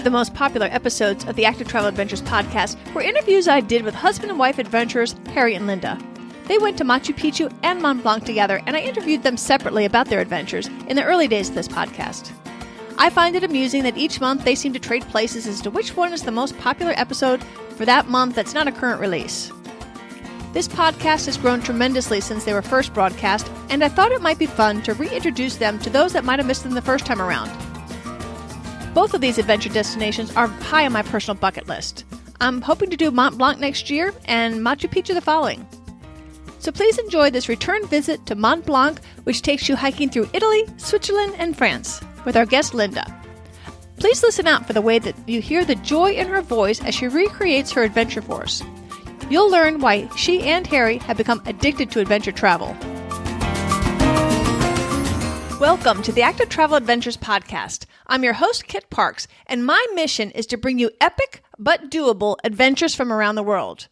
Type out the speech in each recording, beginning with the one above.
of the most popular episodes of the Active Travel Adventures podcast were interviews I did with husband and wife adventurers Harry and Linda. They went to Machu Picchu and Mont Blanc together, and I interviewed them separately about their adventures in the early days of this podcast. I find it amusing that each month they seem to trade places as to which one is the most popular episode for that month that's not a current release. This podcast has grown tremendously since they were first broadcast, and I thought it might be fun to reintroduce them to those that might have missed them the first time around. Both of these adventure destinations are high on my personal bucket list. I'm hoping to do Mont Blanc next year and Machu Picchu the following. So please enjoy this return visit to Mont Blanc, which takes you hiking through Italy, Switzerland, and France with our guest Linda. Please listen out for the way that you hear the joy in her voice as she recreates her adventure for us. You'll learn why she and Harry have become addicted to adventure travel. Welcome to the Active Travel Adventures podcast. I'm your host, Kit Parks, and my mission is to bring you epic but doable adventures from around the world.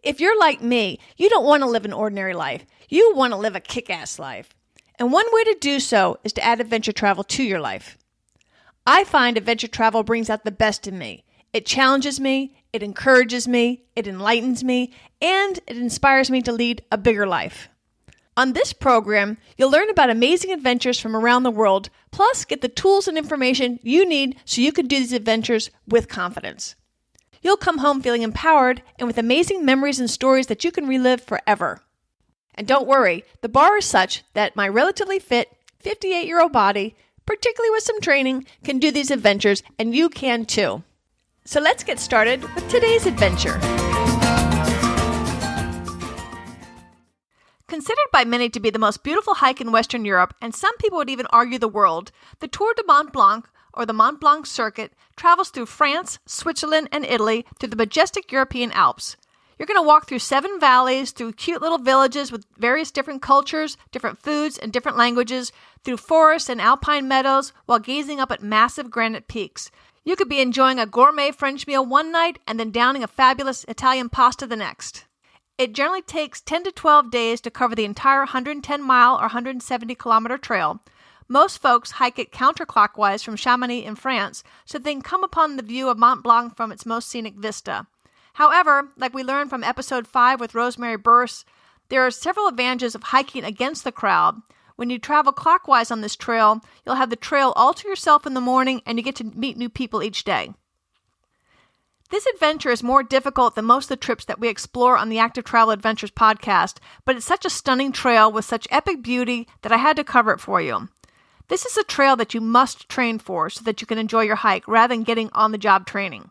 If you're like me, you don't want to live an ordinary life. You want to live a kick-ass life. And one way to do so is to add adventure travel to your life. I find adventure travel brings out the best in me. It challenges me, it encourages me, it enlightens me, and it inspires me to lead a bigger life. On this program, you'll learn about amazing adventures from around the world, plus get the tools and information you need so you can do these adventures with confidence. You'll come home feeling empowered and with amazing memories and stories that you can relive forever. And don't worry, the bar is such that my relatively fit 58-year-old body, particularly with some training, can do these adventures, and you can too. So let's get started with today's adventure. Considered by many to be the most beautiful hike in Western Europe, and some people would even argue the world, the Tour du Mont Blanc, or the Mont Blanc circuit, travels through France, Switzerland, and Italy through the majestic European Alps. You're going to walk through 7 valleys, through cute little villages with various different cultures, different foods, and different languages, through forests and alpine meadows, while gazing up at massive granite peaks. You could be enjoying a gourmet French meal one night and then downing a fabulous Italian pasta the next. It generally takes 10 to 12 days to cover the entire 110-mile or 170-kilometer trail. Most folks hike it counterclockwise from Chamonix in France, so they can come upon the view of Mont Blanc from its most scenic vista. However, like we learned from episode 5 with Rosemary Burse, there are several advantages of hiking against the crowd. When you travel clockwise on this trail, you'll have the trail all to yourself in the morning, and you get to meet new people each day. This adventure is more difficult than most of the trips that we explore on the Active Travel Adventures podcast, but it's such a stunning trail with such epic beauty that I had to cover it for you. This is a trail that you must train for so that you can enjoy your hike rather than getting on-the-job training.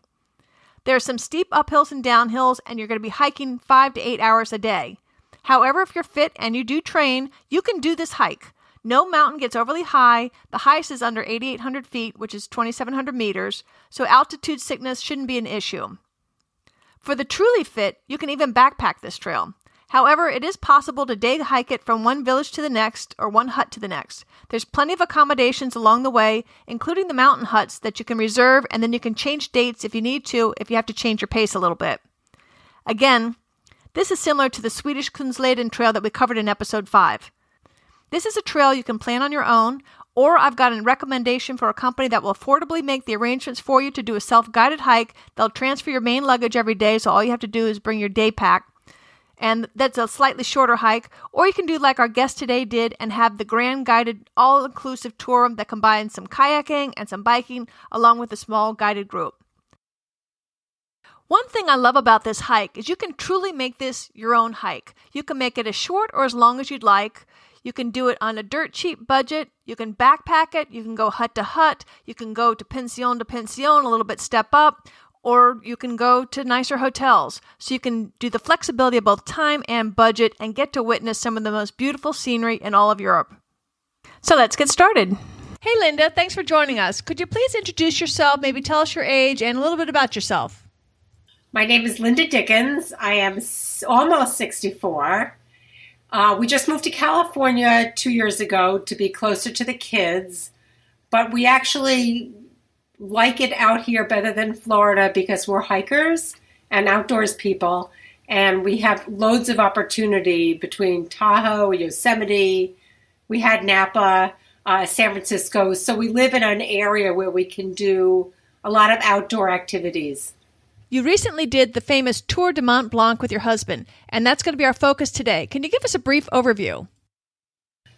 There are some steep uphills and downhills, and you're going to be hiking 5 to 8 hours a day. However, if you're fit and you do train, you can do this hike. No mountain gets overly high. The highest is under 8,800 feet, which is 2,700 meters, so altitude sickness shouldn't be an issue. For the truly fit, you can even backpack this trail. However, it is possible to day hike it from one village to the next or one hut to the next. There's plenty of accommodations along the way, including the mountain huts that you can reserve, and then you can change dates if you need to, if you have to change your pace a little bit. Again, this is similar to the Swedish Kungsleden trail that we covered in episode 5. This is a trail you can plan on your own, or I've got a recommendation for a company that will affordably make the arrangements for you to do a self-guided hike. They'll transfer your main luggage every day, so all you have to do is bring your day pack. And that's a slightly shorter hike. Or you can do like our guest today did and have the grand guided all-inclusive tour that combines some kayaking and some biking along with a small guided group. One thing I love about this hike is you can truly make this your own hike. You can make it as short or as long as you'd like. You can do it on a dirt cheap budget. You can backpack it. You can go hut to hut. You can go to pension, a little bit step up. Or you can go to nicer hotels. So you can do the flexibility of both time and budget and get to witness some of the most beautiful scenery in all of Europe. So let's get started. Hey Linda, thanks for joining us. Could you please introduce yourself, maybe tell us your age and a little bit about yourself? My name is Linda Dickens. I am almost 64. We just moved to California 2 years ago to be closer to the kids, but we actually like it out here better than Florida because we're hikers and outdoors people, and we have loads of opportunity between Tahoe, Yosemite, we had Napa, San Francisco, so we live in an area where we can do a lot of outdoor activities. You recently did the famous Tour du Mont Blanc with your husband, and that's going to be our focus today. Can you give us a brief overview?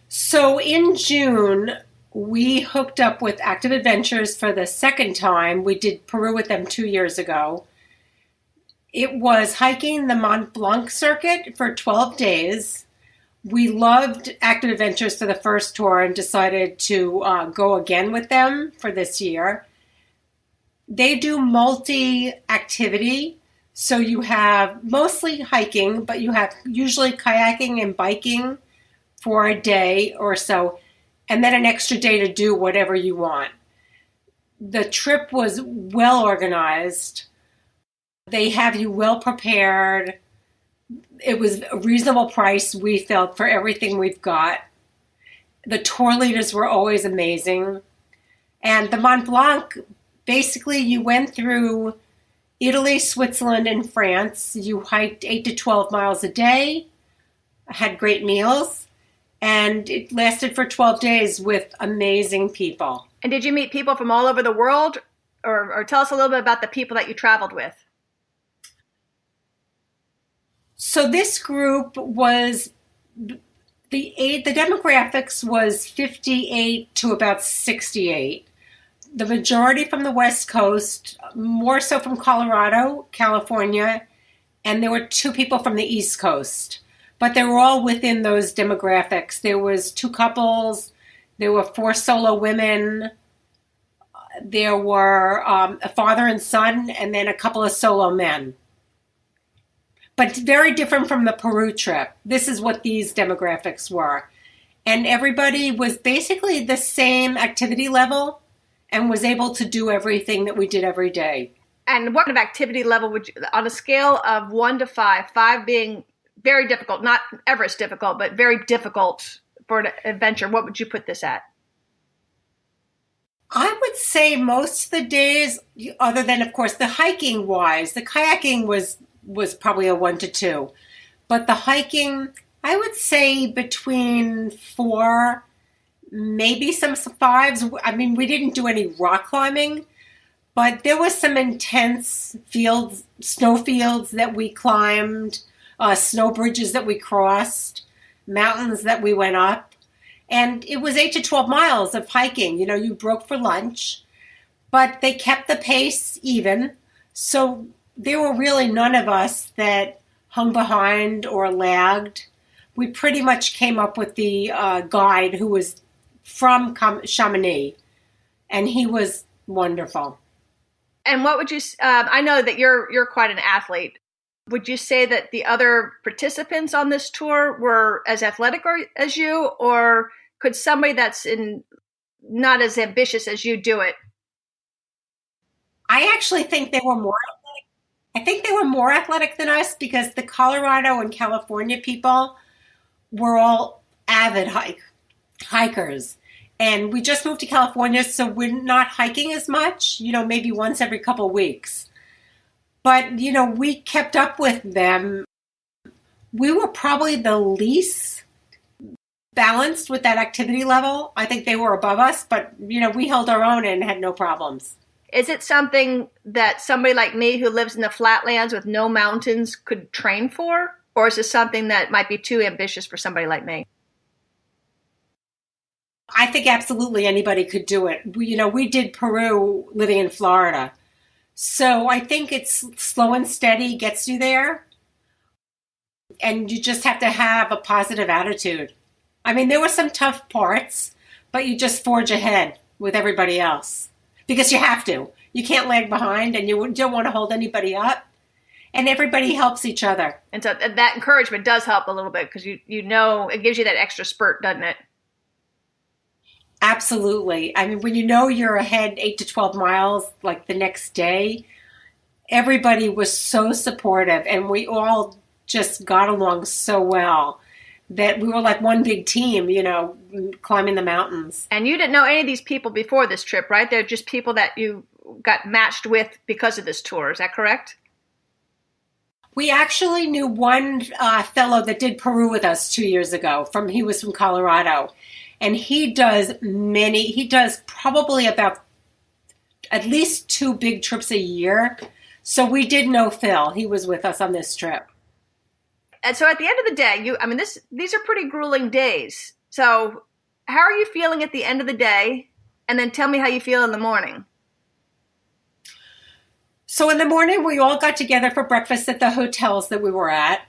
So in June, we hooked up with Active Adventures for the second time. We did Peru with them 2 years ago. It was hiking the Mont Blanc circuit for 12 days. We loved Active Adventures for the first tour and decided to go again with them for this year. They do multi-activity, so you have mostly hiking, but you have usually kayaking and biking for a day or so, and then an extra day to do whatever you want. The trip was well organized. They have you well prepared. It was a reasonable price, we felt, for everything we've got. The tour leaders were always amazing. And the Mont Blanc, basically you went through Italy, Switzerland, and France. You hiked 8 to 12 miles a day, had great meals, and it lasted for 12 days with amazing people. And did you meet people from all over the world? Or tell us a little bit about the people that you traveled with. So this group was, the demographics was 58 to about 68. The majority from the West Coast, more so from Colorado, California, and there were 2 people from the East Coast. But they were all within those demographics. There was 2 couples, there were 4 solo women, there were a father and son, and then a couple of solo men. But very different from the Peru trip. This is what these demographics were. And everybody was basically the same activity level and was able to do everything that we did every day. And what kind of activity level would you, on a scale of 1 to 5, 5 being very difficult, not Everest difficult, but very difficult for an adventure, what would you put this at? I would say most of the days, other than, of course, the hiking wise, the kayaking was probably a 1 to 2. But the hiking, I would say between 4, maybe some 5s. I mean, we didn't do any rock climbing, but there was some intense fields, snow fields that we climbed, snow bridges that we crossed, mountains that we went up. And it was 8 to 12 miles of hiking. You know, you broke for lunch, but they kept the pace even. So there were really none of us that hung behind or lagged. We pretty much came up with the guide who was from Chamonix, and he was wonderful. And what would you, I know that you're quite an athlete. Would you say that the other participants on this tour were as athletic as you, or could somebody that's not as ambitious as you do it? I actually think they were more athletic. I think they were more athletic than us because the Colorado and California people were all avid hikers. And we just moved to California, so we're not hiking as much, maybe once every couple of weeks. But, we kept up with them. We were probably the least balanced with that activity level. I think they were above us, but, we held our own and had no problems. Is it something that somebody like me who lives in the flatlands with no mountains could train for? Or is it something that might be too ambitious for somebody like me? I think absolutely anybody could do it. We did Peru living in Florida. So I think it's slow and steady gets you there. And you just have to have a positive attitude. I mean, there were some tough parts, but you just forge ahead with everybody else. Because you have to. You can't lag behind, and you don't want to hold anybody up. And everybody helps each other. And so that encouragement does help a little bit because you know it gives you that extra spurt, doesn't it? Absolutely. I mean, when you're ahead 8 to 12 miles, like the next day, everybody was so supportive, and we all just got along so well that we were like one big team, climbing the mountains. And you didn't know any of these people before this trip, right? They're just people that you got matched with because of this tour. Is that correct? We actually knew one fellow that did Peru with us 2 years ago. He was from Colorado. And he does probably about at least 2 big trips a year. So we did know Phil. He was with us on this trip. And so at the end of the day, these are pretty grueling days. So how are you feeling at the end of the day? And then tell me how you feel in the morning. So in the morning, we all got together for breakfast at the hotels that we were at.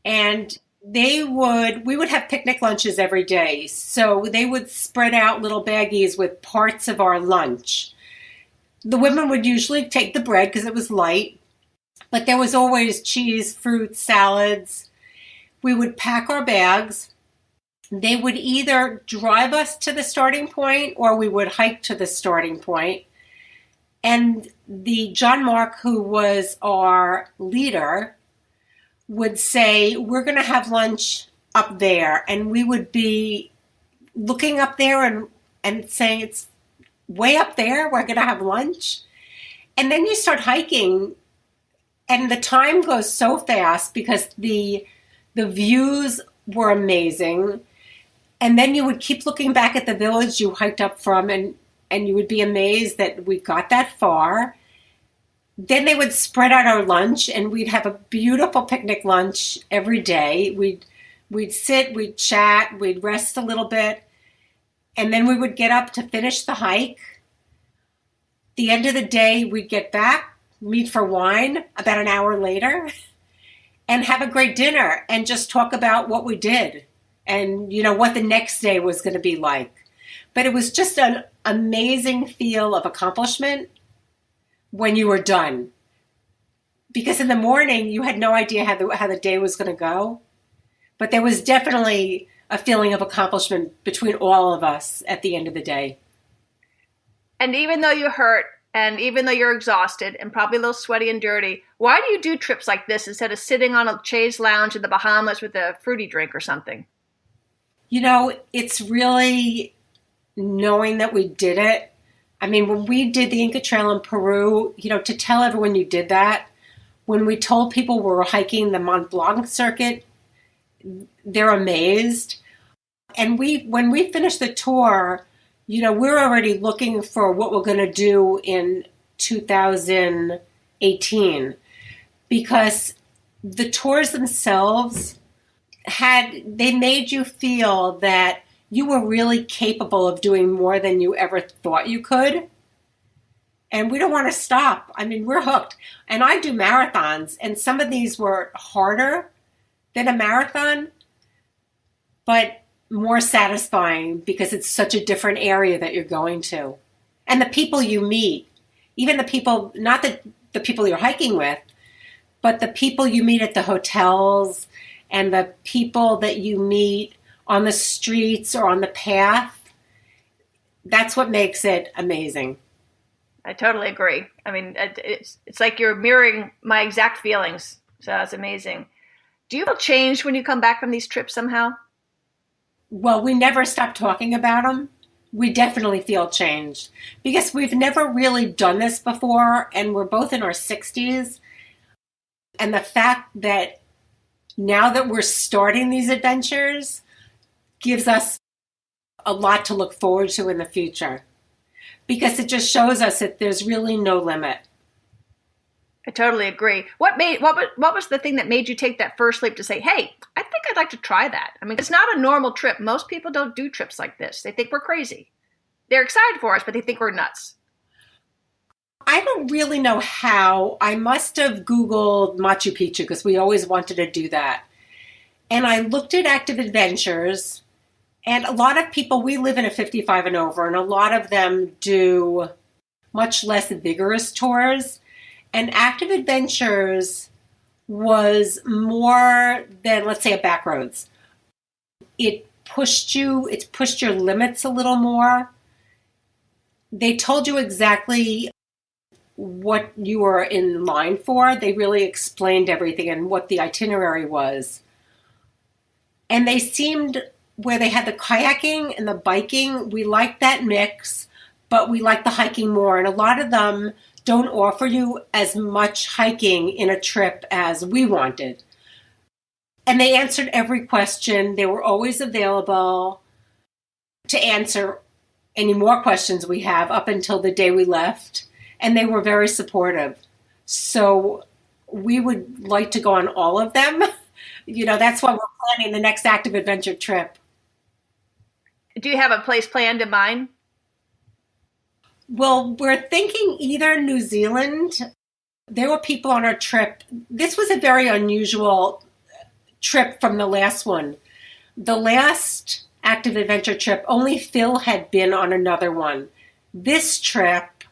And we would have picnic lunches every day. So they would spread out little baggies with parts of our lunch. The women would usually take the bread because it was light, but there was always cheese, fruit, salads. We would pack our bags. They would either drive us to the starting point or we would hike to the starting point. And the John Mark, who was our leader, would say, we're going to have lunch up there. And we would be looking up there and saying, it's way up there, we're going to have lunch. And then you start hiking and the time goes so fast because the views were amazing. And then you would keep looking back at the village you hiked up from and you would be amazed that we got that far. Then they would spread out our lunch and we'd have a beautiful picnic lunch every day. We'd sit, we'd chat, we'd rest a little bit. And then we would get up to finish the hike. The end of the day, we'd get back, meet for wine about an hour later, and have a great dinner and just talk about what we did and, what the next day was going to be like. But it was just an amazing feel of accomplishment when you were done. Because in the morning, you had no idea how the day was going to go. But there was definitely a feeling of accomplishment between all of us at the end of the day. And even though you're hurt and even though you're exhausted and probably a little sweaty and dirty, why do you do trips like this instead of sitting on a chaise lounge in the Bahamas with a fruity drink or something? It's really knowing that we did it. I mean, when we did the Inca Trail in Peru, to tell everyone you did that, when we told people we were hiking the Mont Blanc circuit, they're amazed. And when we finished the tour, we're already looking for what we're going to do in 2018 because the tours themselves they made you feel that you were really capable of doing more than you ever thought you could. And we don't want to stop. I mean, we're hooked. And I do marathons, and some of these were harder than a marathon, but more satisfying because it's such a different area that you're going to. And the people you meet, even the people, not the people you're hiking with, but the people you meet at the hotels and the people that you meet on the streets or on the path, that's what makes it amazing. I totally agree. I mean, it's like you're mirroring my exact feelings. So that's amazing. Do you feel changed when you come back from these trips somehow? Well, we never stop talking about them. We definitely feel changed because we've never really done this before and we're both in our 60s. And the fact that now that we're starting these adventures gives us a lot to look forward to in the future because it just shows us that there's really no limit. I totally agree. What was the thing that made you take that first leap to say, hey, I think I'd like to try that? I mean, it's not a normal trip. Most people don't do trips like this. They think we're crazy. They're excited for us, but they think we're nuts. I don't really know how. I must have Googled Machu Picchu because we always wanted to do that. And I looked at active adventures, and a lot of people, we live in a 55 and over, and a lot of them do much less vigorous tours. And active adventures was more than, let's say, a backroads. It pushed your limits a little more. They told you exactly what you were in line for. They really explained everything and what the itinerary was. And they seemed, where they had the kayaking and the biking, we liked that mix, but we liked the hiking more. And a lot of them don't offer you as much hiking in a trip as we wanted. And they answered every question. They were always available to answer any more questions we have up until the day we left. And they were very supportive. So we would like to go on all of them. That's why we're planning the next active adventure trip. Do you have a place planned in mind? Well, we're thinking either New Zealand. There were people on our trip. This was a very unusual trip from the last one. The last active adventure trip, only Phil had been on another one. This trip,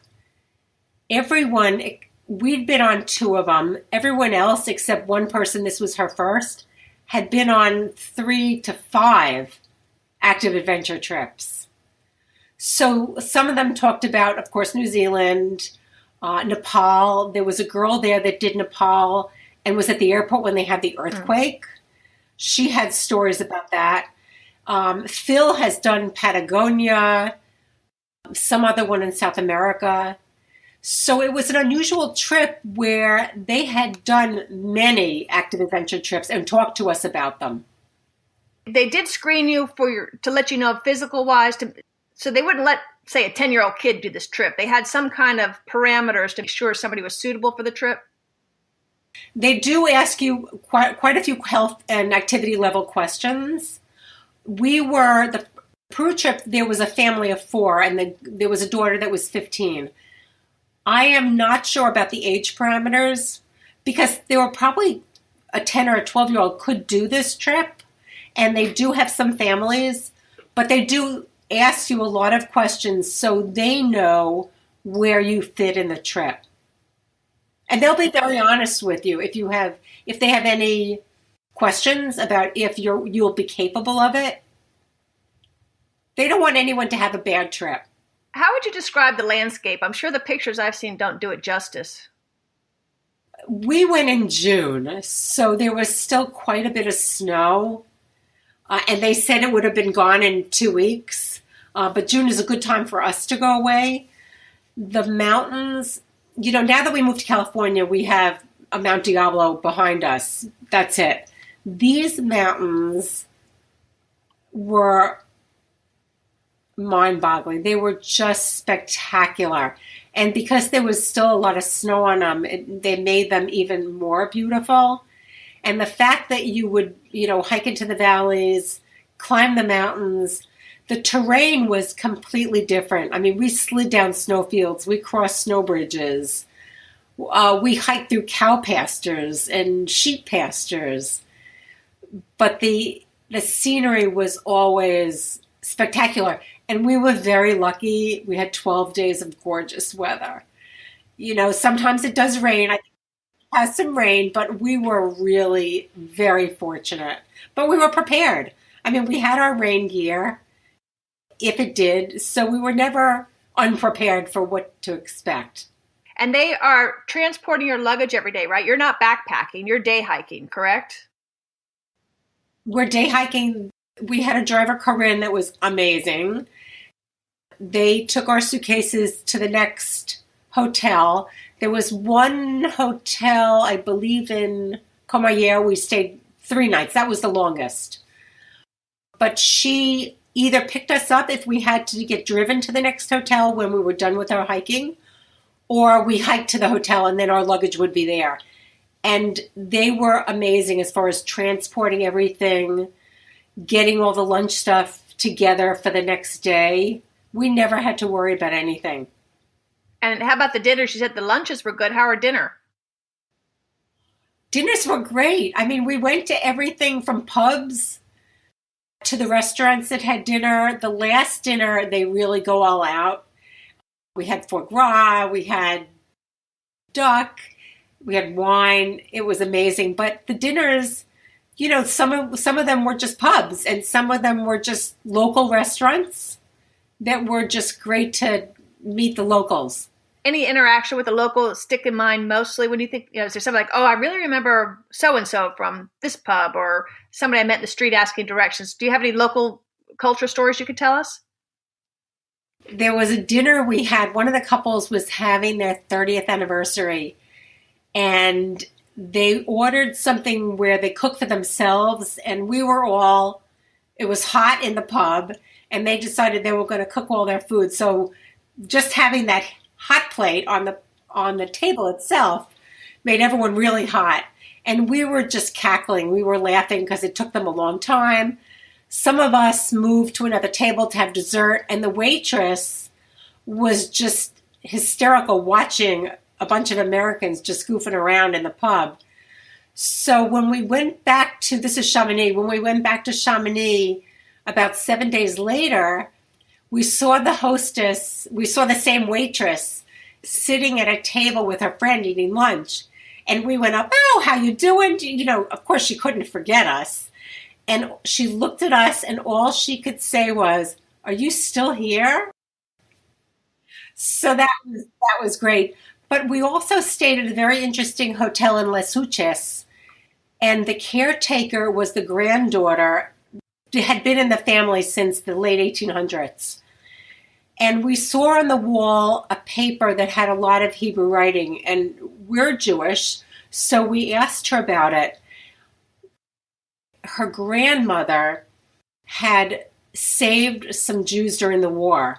we'd been on 2 of them. Everyone else, except one person, this was her first, had been on 3 to 5 active adventure trips. So some of them talked about, of course, New Zealand, Nepal. There was a girl there that did Nepal and was at the airport when they had the earthquake. She had stories about that. Phil has done Patagonia, some other one in South America. So it was an unusual trip where they had done many active adventure trips and talked to us about them. They did screen you to let you know physical wise, so they wouldn't let, say, a 10-year-old kid do this trip. They had some kind of parameters to be sure somebody was suitable for the trip. They do ask you quite a few health and activity level questions. The Peru trip, there was a family of 4, and there was a daughter that was 15. I am not sure about the age parameters because there were probably a 10 or a 12-year-old could do this trip, and they do have some families, but they do ask you a lot of questions so they know where you fit in the trip. And they'll be very honest with you if they have any questions about if you'll be capable of it. They don't want anyone to have a bad trip. How would you describe the landscape? I'm sure the pictures I've seen don't do it justice. We went in June, so there was still quite a bit of snow. And they said it would have been gone in 2 weeks. But June is a good time for us to go away. The mountains, now that we moved to California, we have a Mount Diablo behind us. That's it. These mountains were mind-boggling. They were just spectacular. And because there was still a lot of snow on them, they made them even more beautiful. And the fact that you would, hike into the valleys, climb the mountains, the terrain was completely different. I mean, we slid down snowfields, we crossed snow bridges, we hiked through cow pastures and sheep pastures. But the scenery was always spectacular. And we were very lucky. We had 12 days of gorgeous weather. Sometimes it does rain. I think it has some rain, but we were really very fortunate. But we were prepared. I mean, we had our rain gear, if it did, so we were never unprepared for what to expect. And they are transporting your luggage every day, right? You're not backpacking. You're day hiking, correct? We're day hiking. We had a driver, Corinne, that was amazing. They took our suitcases to the next hotel. There was one hotel, I believe in Courmayeur, we stayed 3 nights. That was the longest. But she either picked us up if we had to get driven to the next hotel when we were done with our hiking, or we hiked to the hotel and then our luggage would be there. And they were amazing as far as transporting everything, getting all the lunch stuff together for the next day. We never had to worry about anything. And how about the dinner? She said the lunches were good. How are dinner? Dinners were great. I mean, we went to everything from pubs to the restaurants that had dinner. The last dinner, they really go all out. We had foie gras, we had duck, we had wine. It was amazing. But the dinners, some of them were just pubs, and some of them were just local restaurants that were just great to meet the locals. Any interaction with the local stick in mind mostly when you think, is there something like, oh, I really remember so-and-so from this pub, or somebody I met in the street asking directions? Do you have any local culture stories you could tell us? There was a dinner we had. One of the couples was having their 30th anniversary, and they ordered something where they cook for themselves, and it It was hot in the pub, and they decided they were going to cook all their food. So just having that hot plate on the table itself made everyone really hot. And we were just cackling. We were laughing because it took them a long time. Some of us moved to another table to have dessert, and the waitress was just hysterical watching a bunch of Americans just goofing around in the pub. So when we went back to, this is Chamonix, when we went back to Chamonix about 7 days later, we saw the hostess, we saw the same waitress sitting at a table with her friend eating lunch. And we went up, oh, how you doing? You know, of course she couldn't forget us. And she looked at us and all she could say was, are you still here? So that was great. But we also stayed at a very interesting hotel in Les Houches. And the caretaker was the granddaughter, had been in the family since the late 1800s. And we saw on the wall a paper that had a lot of Hebrew writing. And we're Jewish, so we asked her about it. Her grandmother had saved some Jews during the war.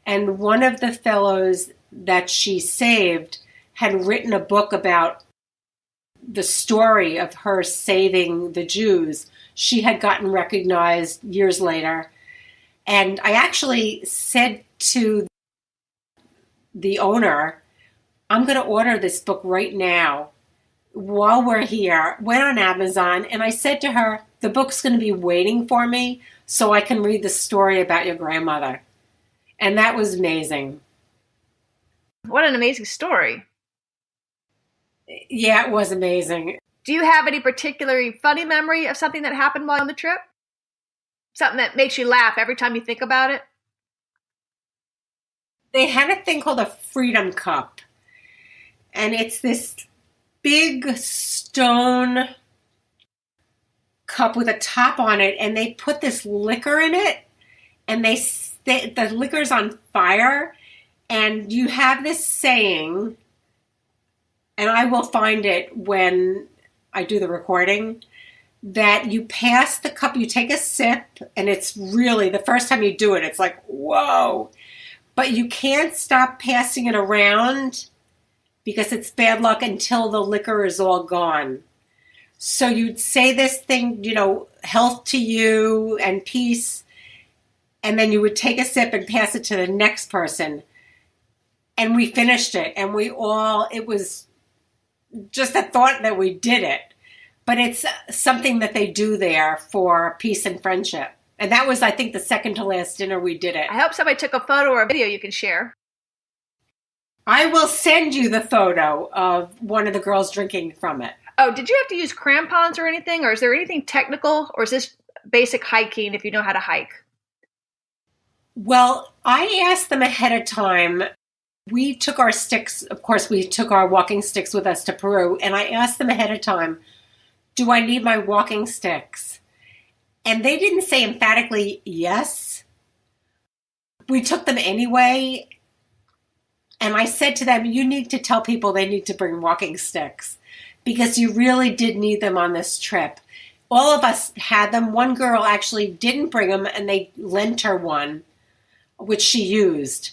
And one of the fellows that she saved had written a book about the story of her saving the Jews. She had gotten recognized years later. And I actually said to the owner, I'm going to order this book right now while we're here. Went on Amazon, and I said to her, the book's going to be waiting for me so I can read the story about your grandmother. And that was amazing. What an amazing story. Yeah, it was amazing. Do you have any particularly funny memory of something that happened while on the trip? Something that makes you laugh every time you think about it? They had a thing called a Freedom Cup. And it's this big stone cup with a top on it. And they put this liquor in it. And the liquor's on fire. And you have this saying, and I will find it when I do the recording, that you pass the cup, you take a sip, and it's really, the first time you do it, it's like, whoa. But you can't stop passing it around because it's bad luck until the liquor is all gone. So you'd say this thing, you know, health to you and peace, and then you would take a sip and pass it to the next person. And we finished it, and it was just a thought that we did it. But it's something that they do there for peace and friendship. And that was, I think, the second to last dinner we did it. I hope somebody took a photo or a video you can share. I will send you the photo of one of the girls drinking from it. Oh, did you have to use crampons or anything? Or is there anything technical? Or is this basic hiking if you know how to hike? Well, I asked them ahead of time. We took our sticks. Of course, we took our walking sticks with us to Peru. And I asked them ahead of time, do I need my walking sticks? And they didn't say emphatically yes. We took them anyway. And I said to them, you need to tell people they need to bring walking sticks because you really did need them on this trip. All of us had them. One girl actually didn't bring them, and they lent her one, which she used.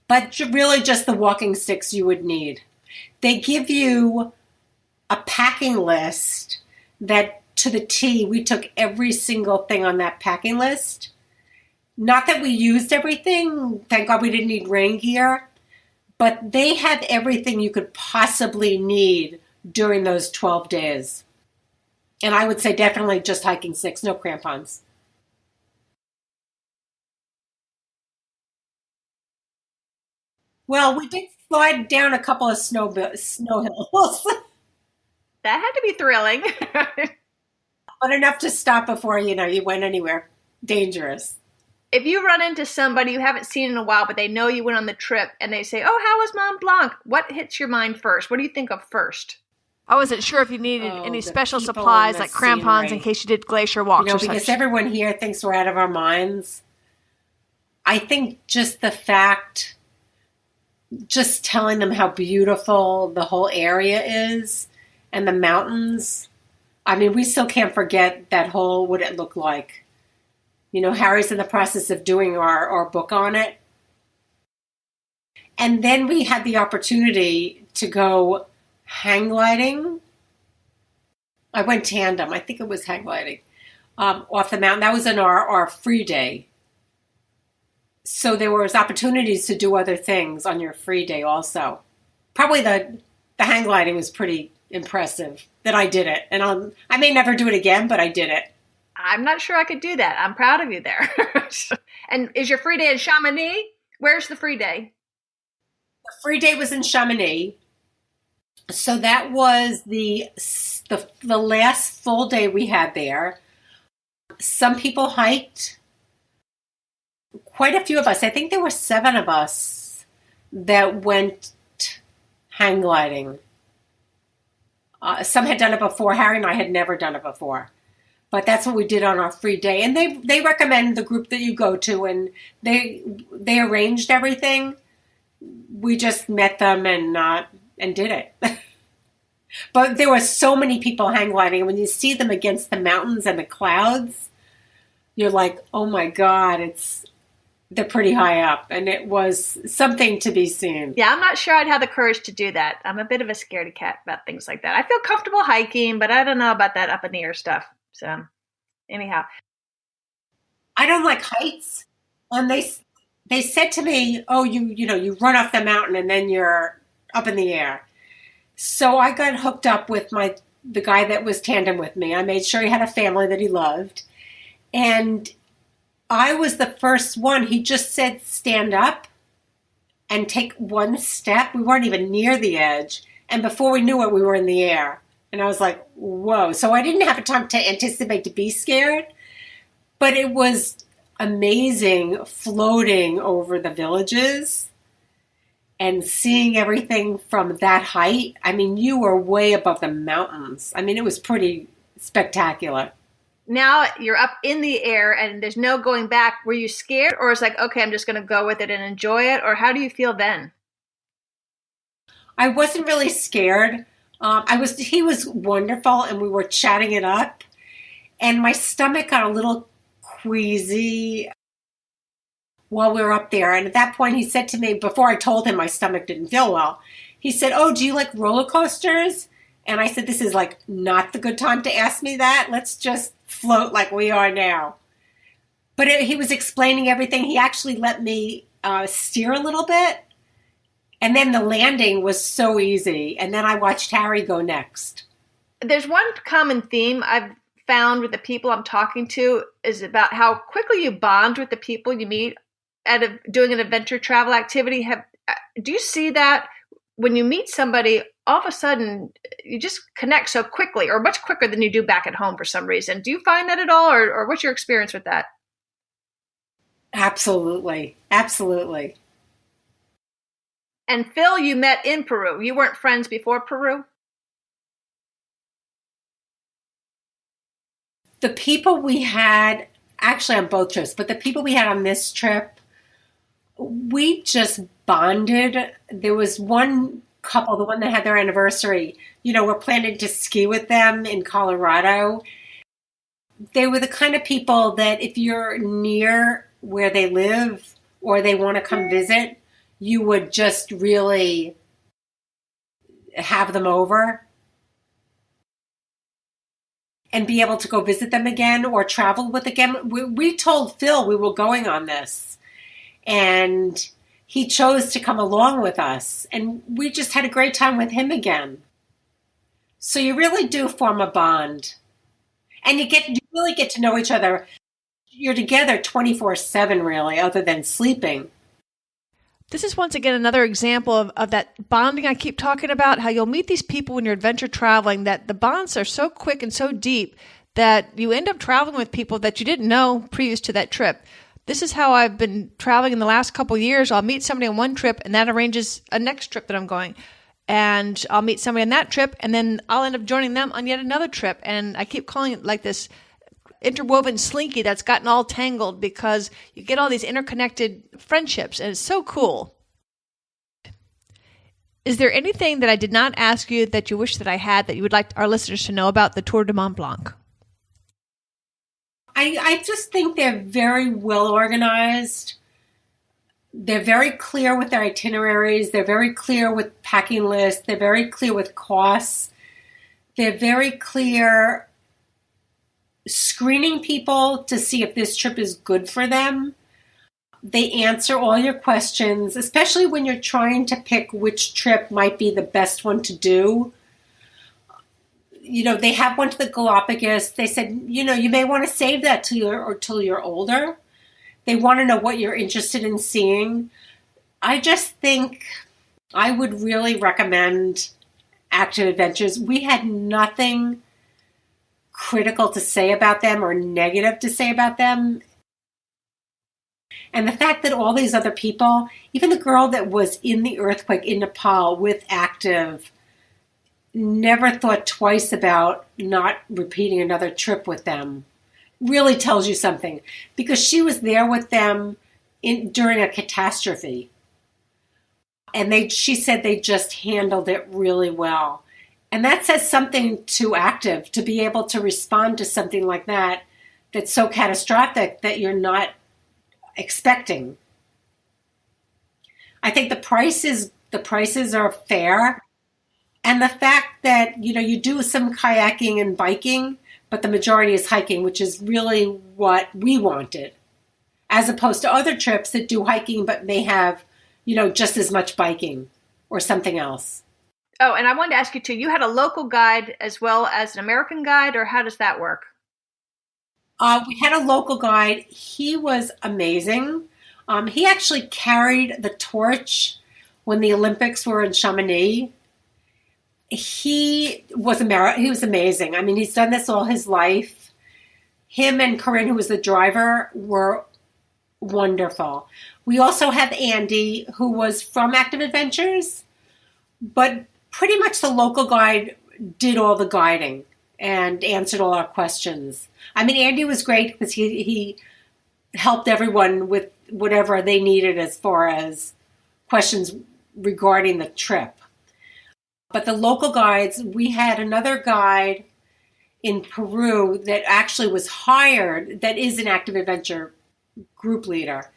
But really just the walking sticks you would need. They give you a packing list that to the T, we took every single thing on that packing list. Not that we used everything. Thank God we didn't need rain gear. But they had everything you could possibly need during those 12 days. And I would say definitely just hiking sticks, no crampons. Well, we did slide down a couple of snow hills. That had to be thrilling. But enough to stop before, you went anywhere dangerous. If you run into somebody you haven't seen in a while, but they know you went on the trip, and they say, oh, how was Mont Blanc? What hits your mind first? What do you think of first? I wasn't sure if you needed any special supplies like crampons in case you did glacier walks or because such. Everyone here thinks we're out of our minds. I think just the fact, just telling them how beautiful the whole area is and the mountains. I mean, we still can't forget that whole, what it looked like. Harry's in the process of doing our book on it. And then we had the opportunity to go hang gliding. I went tandem. I think it was hang gliding off the mountain. That was in our free day. So there was opportunities to do other things on your free day also. Probably the hang gliding was pretty impressive that I did it. And I may never do it again, but I did it. I'm not sure I could do that. I'm proud of you there. And is your free day in Chamonix? Where's the free day? The free day was in Chamonix. So that was the last full day we had there. Some people hiked. Quite a few of us. I think there were 7 of us that went hang gliding. Some had done it before. Harry and I had never done it before. But that's what we did on our free day. And they recommend the group that you go to, and they arranged everything. We just met them and did it. But there were so many people hang gliding. When you see them against the mountains and the clouds, you're like, oh my God, they're pretty high up. And it was something to be seen. Yeah, I'm not sure I'd have the courage to do that. I'm a bit of a scaredy cat about things like that. I feel comfortable hiking, but I don't know about that up in the air stuff. So anyhow. I don't like heights. And they said to me, oh, you run off the mountain and then you're up in the air. So I got hooked up with the guy that was tandem with me. I made sure he had a family that he loved. And I was the first one. He just said, stand up and take one step. We weren't even near the edge. And before we knew it, we were in the air. And I was like, whoa. So I didn't have time to anticipate to be scared. But it was amazing floating over the villages and seeing everything from that height. I mean, you were way above the mountains. I mean, it was pretty spectacular. Now you're up in the air and there's no going back. Were you scared, or it's like, okay, I'm just going to go with it and enjoy it? Or how do you feel then? I wasn't really scared. He was wonderful and we were chatting it up, and my stomach got a little queasy while we were up there. And at that point he said to me, before I told him my stomach didn't feel well, he said, oh, do you like roller coasters? And I said, this is like not the good time to ask me that. Let's just float like we are now. But he was explaining everything. He actually let me steer a little bit. And then the landing was so easy. And then I watched Harry go next. There's one common theme I've found with the people I'm talking to is about how quickly you bond with the people you meet doing an adventure travel activity. Do you see that when you meet somebody, all of a sudden you just connect so quickly, or much quicker than you do back at home for some reason? Do you find that at all, or what's your experience with that? Absolutely. Absolutely. And Phil, you met in Peru. You weren't friends before Peru? The people we had, actually on both trips, but the people we had on this trip, we just bonded. There was one couple, the one that had their anniversary, we're planning to ski with them in Colorado. They were the kind of people that if you're near where they live or they want to come visit, you would just really have them over and be able to go visit them again or travel with again. We told Phil we were going on this, and he chose to come along with us, and we just had a great time with him again. So you really do form a bond, and you really get to know each other. You're together 24/7, really, other than sleeping. This is once again another example of that bonding I keep talking about, how you'll meet these people when you're adventure traveling, that the bonds are so quick and so deep that you end up traveling with people that you didn't know previous to that trip. This is how I've been traveling in the last couple of years. I'll meet somebody on one trip, and that arranges a next trip that I'm going. And I'll meet somebody on that trip, and then I'll end up joining them on yet another trip. And I keep calling it like this interwoven slinky that's gotten all tangled, because you get all these interconnected friendships, and it's so cool. Is there anything that I did not ask you that you wish that I had that you would like our listeners to know about the Tour du Mont Blanc? I just think they're very well organized. They're very clear with their itineraries. They're very clear with packing lists. They're very clear with costs. They're very clear screening people to see if this trip is good for them. They answer all your questions, especially when you're trying to pick which trip might be the best one to do. They have one to the Galapagos. They said, you may want to save that till you're older. They want to know what you're interested in seeing. I just think I would really recommend Active Adventures. We had nothing critical to say about them or negative to say about them. And the fact that all these other people, even the girl that was in the earthquake in Nepal with Active, never thought twice about not repeating another trip with them, really tells you something. Because she was there with them during a catastrophe. And she said they just handled it really well. And that says something to Active, to be able to respond to something like that that's so catastrophic that you're not expecting. I think the prices are fair. And the fact that, you do some kayaking and biking, but the majority is hiking, which is really what we wanted, as opposed to other trips that do hiking but may have, just as much biking or something else. Oh, and I wanted to ask you too, you had a local guide as well as an American guide, or how does that work? We had a local guide. He was amazing. He actually carried the torch when the Olympics were in Chamonix. He was amazing. I mean, he's done this all his life. Him and Corinne, who was the driver, were wonderful. We also have Andy, who was from Active Adventures, but pretty much the local guide did all the guiding and answered all our questions. I mean, Andy was great because he helped everyone with whatever they needed as far as questions regarding the trip. But the local guides, we had another guide in Peru that actually was hired, that is an Active Adventure group leader,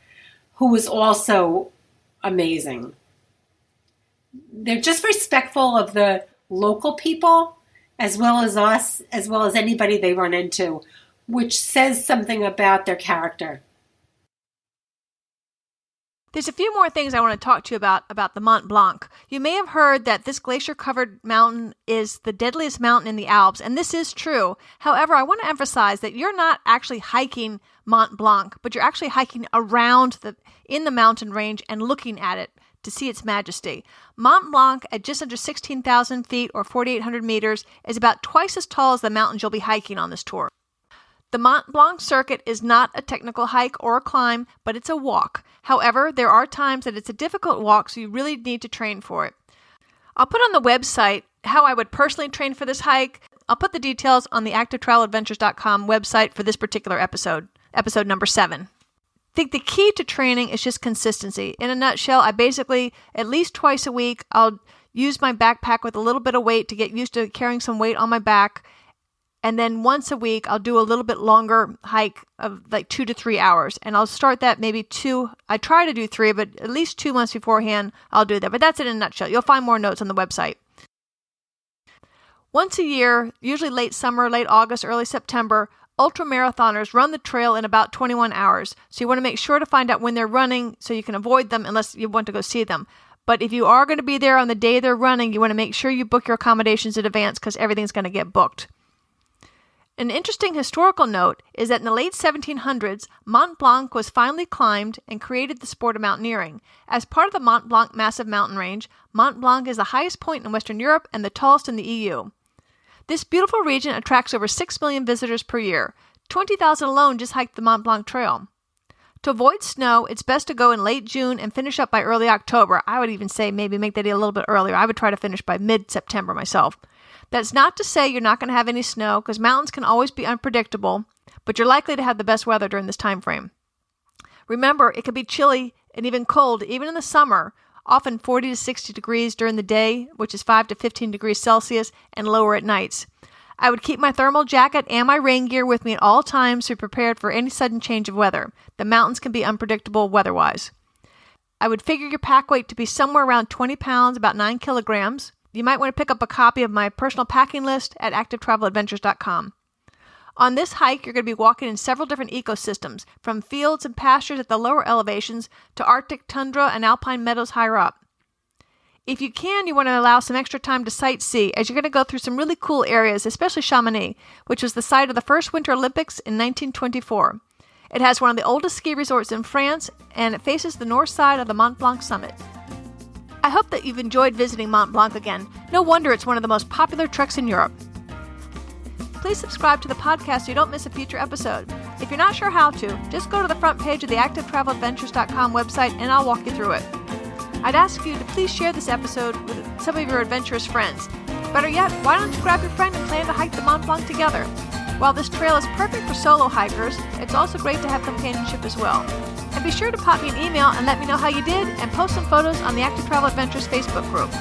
who was also amazing. They're just respectful of the local people, as well as us, as well as anybody they run into, which says something about their character. There's a few more things I want to talk to you about the Mont Blanc. You may have heard that this glacier-covered mountain is the deadliest mountain in the Alps, and this is true. However, I want to emphasize that you're not actually hiking Mont Blanc, but you're actually hiking around in the mountain range and looking at it to see its majesty. Mont Blanc, at just under 16,000 feet or 4,800 meters, is about twice as tall as the mountains you'll be hiking on this tour. The Mont Blanc circuit is not a technical hike or a climb, but it's a walk. However, there are times that it's a difficult walk, so you really need to train for it. I'll put on the website how I would personally train for this hike. I'll put the details on the activetraveladventures.com website for this particular episode number 7. I think the key to training is just consistency. In a nutshell, I basically, at least twice a week, I'll use my backpack with a little bit of weight to get used to carrying some weight on my back. And then once a week, I'll do a little bit longer hike of like 2 to 3 hours. And I'll start that maybe 2. I try to do 3, but at least 2 months beforehand, I'll do that. But that's it in a nutshell. You'll find more notes on the website. Once a year, usually late summer, late August, early September, ultramarathoners run the trail in about 21 hours. So you want to make sure to find out when they're running so you can avoid them unless you want to go see them. But if you are going to be there on the day they're running, you want to make sure you book your accommodations in advance because everything's going to get booked. An interesting historical note is that in the late 1700s, Mont Blanc was finally climbed and created the sport of mountaineering. As part of the Mont Blanc massive mountain range, Mont Blanc is the highest point in Western Europe and the tallest in the EU. This beautiful region attracts over 6 million visitors per year. 20,000 alone just hiked the Mont Blanc Trail. To avoid snow, it's best to go in late June and finish up by early October. I would even say maybe make that a little bit earlier. I would try to finish by mid-September myself. That's not to say you're not going to have any snow, because mountains can always be unpredictable, but you're likely to have the best weather during this time frame. Remember, it can be chilly and even cold, even in the summer, often 40 to 60 degrees during the day, which is 5 to 15 degrees Celsius, and lower at nights. I would keep my thermal jacket and my rain gear with me at all times to be prepared for any sudden change of weather. The mountains can be unpredictable weather-wise. I would figure your pack weight to be somewhere around 20 pounds, about 9 kilograms. You might want to pick up a copy of my personal packing list at activetraveladventures.com. On this hike, you're going to be walking in several different ecosystems, from fields and pastures at the lower elevations to Arctic tundra and alpine meadows higher up. If you can, you want to allow some extra time to sightsee, as you're going to go through some really cool areas, especially Chamonix, which was the site of the first Winter Olympics in 1924. It has one of the oldest ski resorts in France, and it faces the north side of the Mont Blanc summit. I hope that you've enjoyed visiting Mont Blanc again. No wonder it's one of the most popular treks in Europe. Please subscribe to the podcast so you don't miss a future episode. If you're not sure how to, just go to the front page of the activetraveladventures.com website and I'll walk you through it. I'd ask you to please share this episode with some of your adventurous friends. Better yet, why don't you grab your friend and plan to hike the Mont Blanc together? While this trail is perfect for solo hikers, it's also great to have companionship as well. And be sure to pop me an email and let me know how you did, and post some photos on the Active Travel Adventures Facebook group.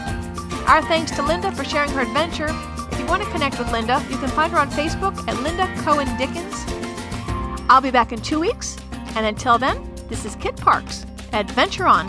Our thanks to Linda for sharing her adventure. If you want to connect with Linda, you can find her on Facebook at Linda Cohen Dickens. I'll be back in 2 weeks, and until then, this is Kit Parks. Adventure on!